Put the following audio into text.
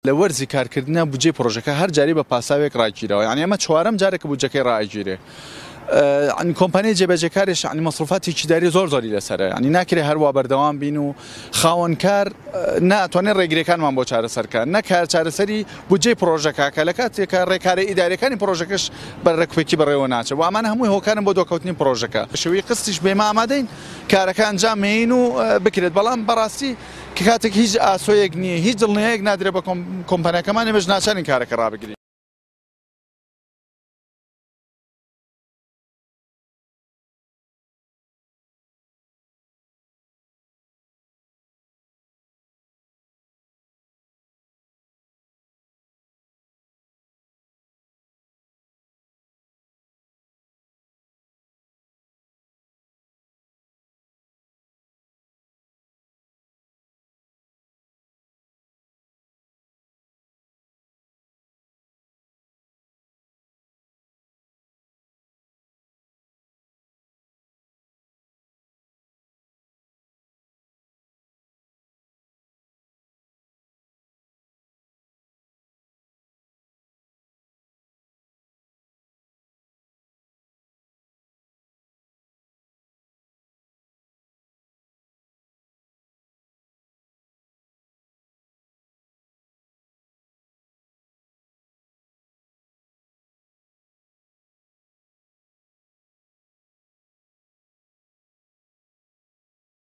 لە وەرزی کارکردنە بودجێ پرۆژەکە هەر جاری بە پاساوێک ڕاگیرەوە، یعنی ئەمە چوارەم جارێکە بودجەکەی ڕاگیرێ. کۆمپانیای جێبەجێکاریش ینی مەسروفاتی چیداری زۆری لەسەرە، ینی ناکرێ هەروە بەردەوام بین و خاوەنکار ناتوانێت ڕێگریەکانمان بۆ چارەسەرکە، نەکار چارەسەری بودجێ پرۆژەکە کە لە کاتێکە ڕێکارە ئیداریەکانی پرۆژەکەش بەڕێکوپێکی بەڕێوە ناچێت و ئەمانە هەمووی هۆکارن بۆ دۆکەوتنی پرۆژەکە. شێوەی قستیش بێمە ئامادەین کارەکە ئەنجام مێین و بکرێت، بەڵام بەڕاستی کە کاتێک هیچ ئاسۆیەک نییە، هیچ دڵنیایەک نادرێت بە کۆمپانیەکەمان نەبێژ ناچارین کارەکە ڕابگرین.